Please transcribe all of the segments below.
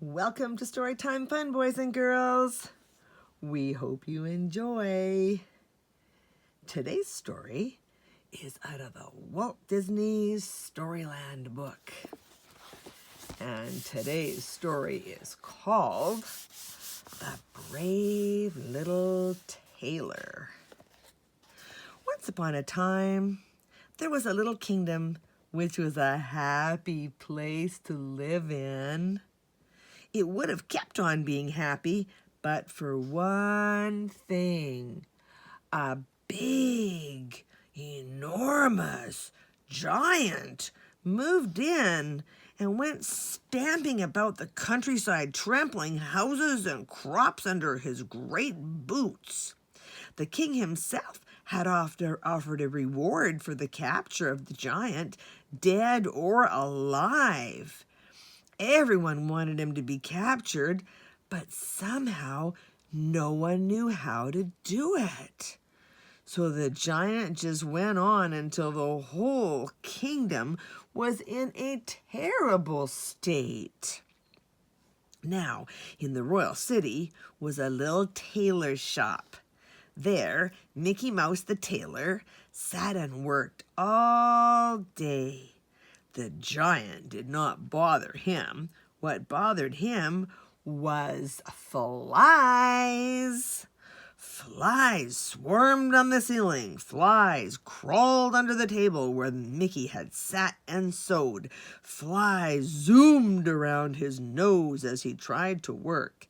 Welcome to Storytime Fun, boys and girls. We hope you enjoy. Today's story is out of the Walt Disney Storyland book. And today's story is called The Brave Little Tailor. Once upon a time, there was a little kingdom which was a happy place to live in. It would have kept on being happy, but for one thing. A big, enormous giant moved in and went stamping about the countryside, trampling houses and crops under his great boots. The king himself had offered a reward for the capture of the giant, dead or alive. Everyone wanted him to be captured, but somehow no one knew how to do it. So the giant just went on until the whole kingdom was in a terrible state. Now, in the royal city was a little tailor shop. There, Mickey Mouse the tailor sat and worked all day. The giant did not bother him. What bothered him was flies. Flies swarmed on the ceiling. Flies crawled under the table where Mickey had sat and sewed. Flies zoomed around his nose as he tried to work.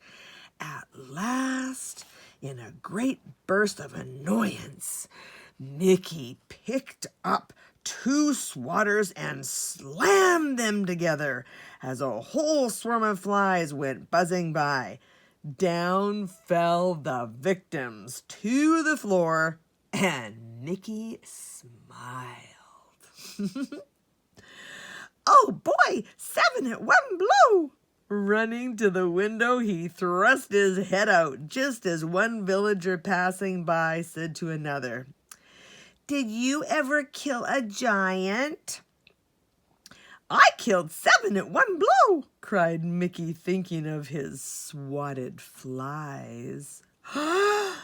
At last, in a great burst of annoyance, Mickey picked up 2 swatters and slammed them together as a whole swarm of flies went buzzing by. Down fell the victims to the floor, and Mickey smiled. Oh boy, 7 at one blow! Running to the window, he thrust his head out just as one villager passing by said to another, "Did you ever kill a giant?" "I killed 7 at one blow," cried Mickey, thinking of his swatted flies.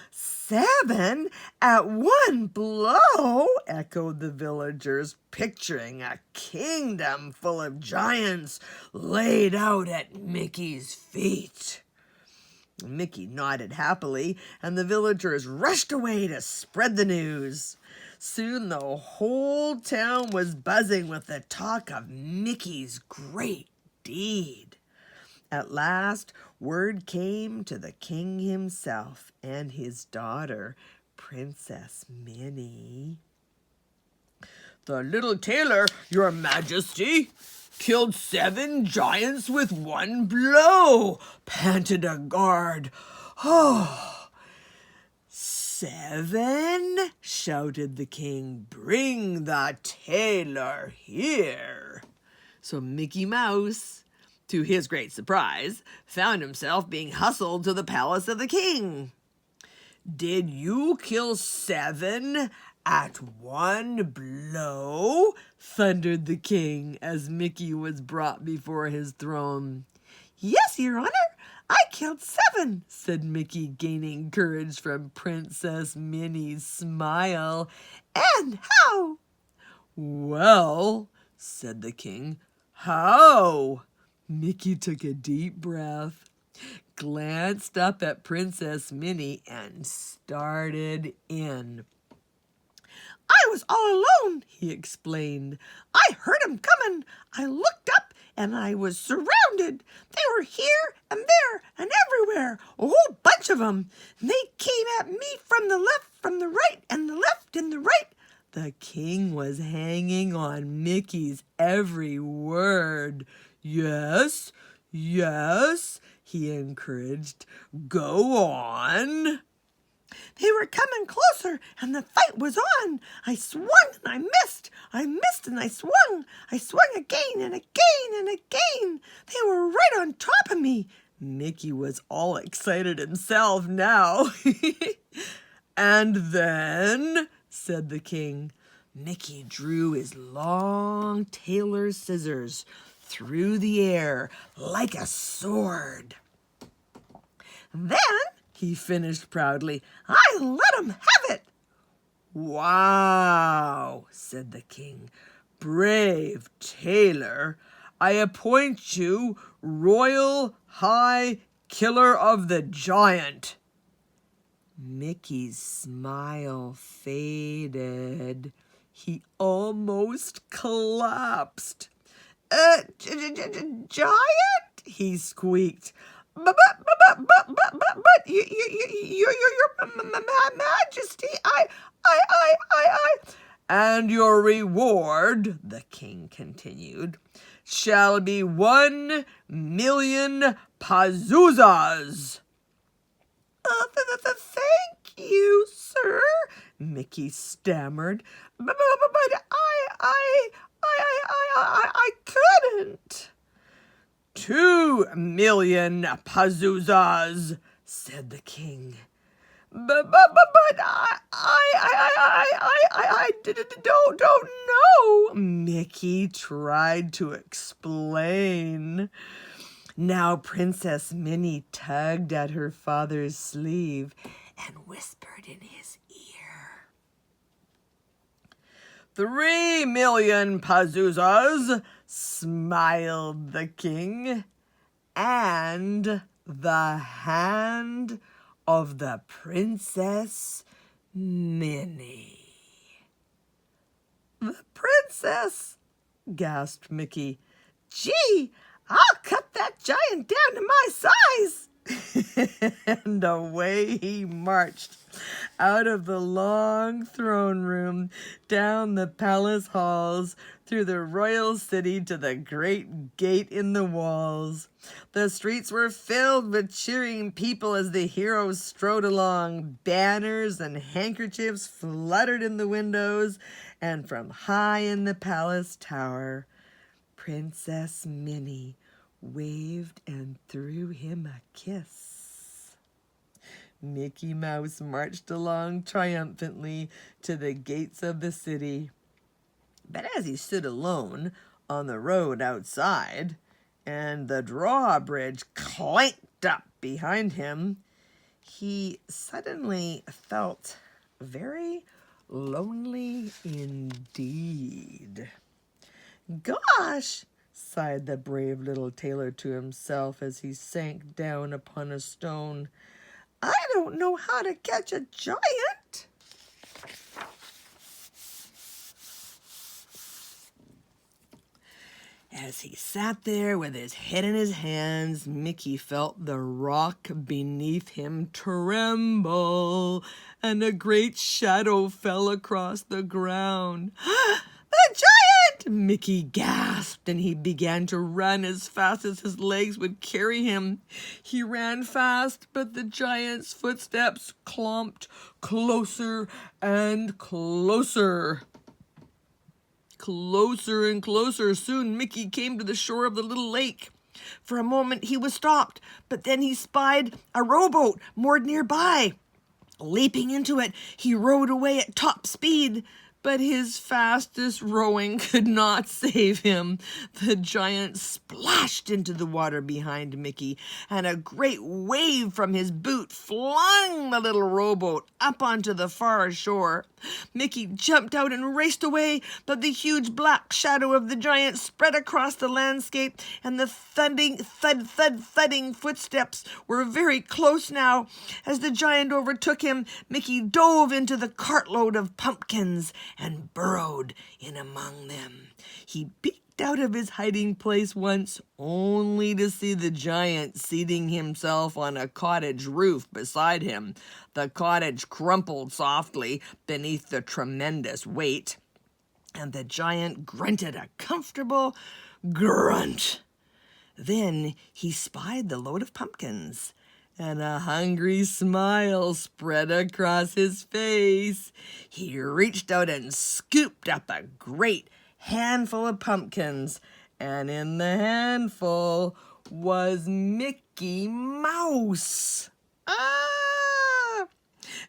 7 at one blow, echoed the villagers, picturing a kingdom full of giants laid out at Mickey's feet. Mickey nodded happily, and the villagers rushed away to spread the news. Soon the whole town was buzzing with the talk of Mickey's great deed. At last, word came to the king himself and his daughter, Princess Minnie. "The little tailor, your majesty, killed 7 giants with one blow," panted a guard. "Oh, 7? shouted the king. "Bring the tailor here." So Mickey Mouse, to his great surprise, found himself being hustled to the palace of the king. "Did you kill 7 at one blow?" thundered the king as Mickey was brought before his throne. "Yes, your honor, I killed 7, said Mickey, gaining courage from Princess Minnie's smile. "And how?" "Well," said the king. "How?" Mickey took a deep breath, glanced up at Princess Minnie, and started in. "I was all alone," he explained. "I heard 'em coming. I looked up and I was surrounded. They were here and there and everywhere, a whole bunch of 'em. And they came at me from the left, from the right, and the left and the right." The king was hanging on Mickey's every word. "Yes, yes," he encouraged. "Go on." "They were coming closer, and the fight was on. I swung and I missed. I missed and I swung. I swung again and again and again. They were right on top of me." Mickey was all excited himself now. "And then," said the king. Mickey drew his long tailor's scissors, through the air like a sword. Then, he finished proudly, I let him have it. Wow, said the king. Brave Tailor, I appoint you Royal High Killer of the Giant. Mickey's smile faded. He almost collapsed. Giant? He squeaked. But your Majesty, I. And your reward, the king continued, shall be 1,000,000 pazuzas. Thank you, sir, Mickey stammered. But I couldn't. 2,000,000 pazuzas, said the king. But I don't know. Mickey tried to explain. Now Princess Minnie tugged at her father's sleeve and whispered in his ear. 3,000,000 pazuzas, smiled the king, and the hand of the Princess Minnie. The princess, gasped Mickey. Gee, I'll cut that giant down to my size. And away he marched out of the long throne room, down the palace halls, through the royal city to the great gate in the walls. The streets were filled with cheering people as the heroes strode along. Banners and handkerchiefs fluttered in the windows, and from high in the palace tower, Princess Minnie waved and threw him a kiss. Mickey Mouse marched along triumphantly to the gates of the city. But as he stood alone on the road outside, and the drawbridge clanked up behind him, he suddenly felt very lonely indeed. Gosh, sighed the brave little tailor to himself as he sank down upon a stone. I don't know how to catch a giant. As he sat there with his head in his hands, Mickey felt the rock beneath him tremble, and a great shadow fell across the ground. The giant! Mickey gasped, and he began to run as fast as his legs would carry him. He ran fast, but the giant's footsteps clomped closer and closer. Closer and closer. Soon Mickey came to the shore of the little lake. For a moment he was stopped, but then he spied a rowboat moored nearby. Leaping into it, he rowed away at top speed, but his fastest rowing could not save him. The giant splashed into the water behind Mickey, and a great wave from his boot flung the little rowboat up onto the far shore. Mickey jumped out and raced away, but the huge black shadow of the giant spread across the landscape, and the thudding footsteps were very close now. As the giant overtook him, Mickey dove into the cartload of pumpkins and burrowed in among them. He peeked out of his hiding place once, only to see the giant seating himself on a cottage roof beside him. The cottage crumpled softly beneath the tremendous weight, and the giant grunted a comfortable grunt. Then he spied the load of pumpkins, and a hungry smile spread across his face. He reached out and scooped up a great handful of pumpkins, and in the handful was Mickey Mouse.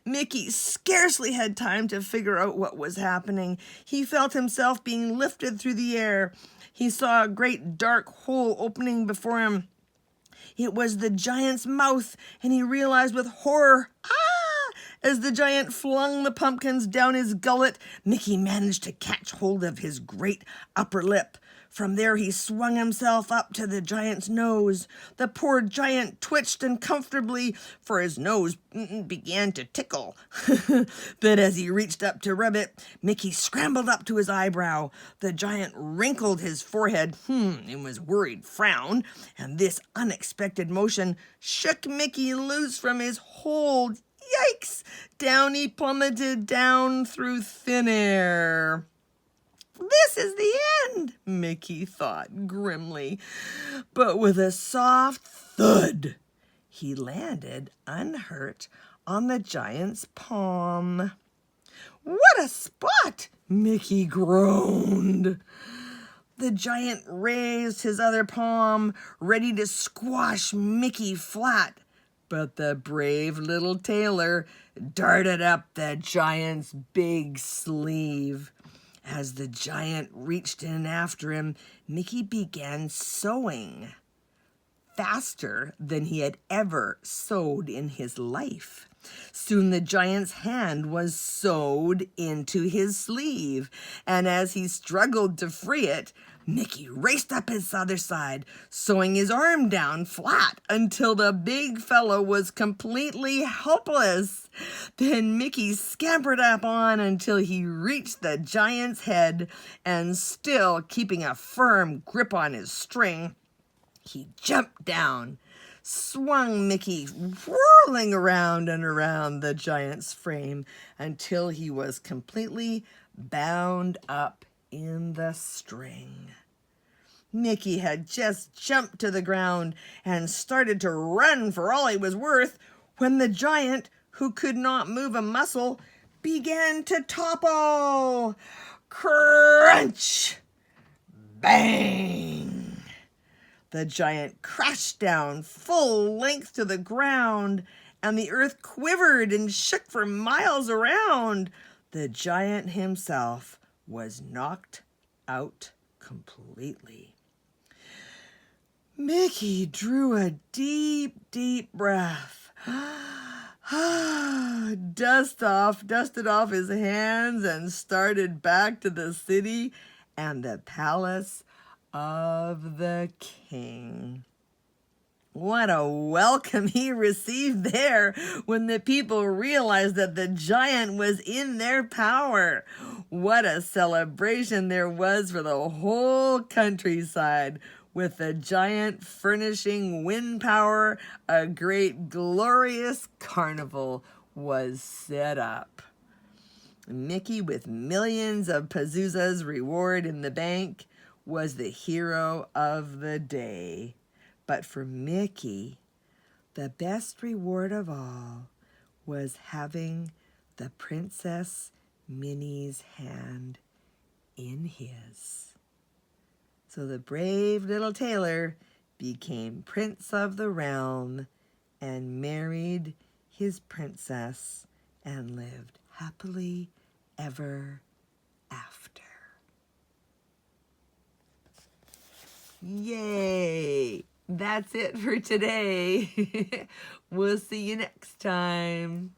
Mickey scarcely had time to figure out what was happening. He felt himself being lifted through the air. he saw a great dark hole opening before him. It was the giant's mouth, and he realized with horror, as the giant flung the pumpkins down his gullet, Mickey managed to catch hold of his great upper lip. From there he swung himself up to the giant's nose. The poor giant twitched uncomfortably, for his nose began to tickle. But as he reached up to rub it, Mickey scrambled up to his eyebrow. The giant wrinkled his forehead in his worried frown, and this unexpected motion shook Mickey loose from his hold. Yikes! Down he plummeted down through thin air. This is the end, Mickey thought grimly. But with a soft thud, he landed unhurt on the giant's palm. What a spot, Mickey groaned. The giant raised his other palm, ready to squash Mickey flat. But the brave little tailor darted up the giant's big sleeve. As the giant reached in after him, Mickey began sewing faster than he had ever sewed in his life. Soon the giant's hand was sewed into his sleeve, and as he struggled to free it, Mickey raced up his other side, sewing his arm down flat until the big fellow was completely helpless. Then Mickey scampered up on until he reached the giant's head, and still keeping a firm grip on his string, he jumped down, swung Mickey whirling around and around the giant's frame until he was completely bound up in the string. Mickey had just jumped to the ground and started to run for all he was worth when the giant, who could not move a muscle, began to topple. Crunch! Bang! The giant crashed down full length to the ground, and the earth quivered and shook for miles around. The giant himself was knocked out completely. Mickey drew a deep, deep breath. Dusted off his hands and started back to the city and the palace of the king. What a welcome he received there when the people realized that the giant was in their power. What a celebration there was for the whole countryside, with the giant furnishing wind power. A great glorious carnival was set up. Mickey, with millions of Pazuza's reward in the bank, was the hero of the day. But for Mickey, the best reward of all was having the Princess Minnie's hand in his. So the brave little tailor became prince of the realm and married his princess and lived happily ever after. Yay! That's it for today. We'll see you next time.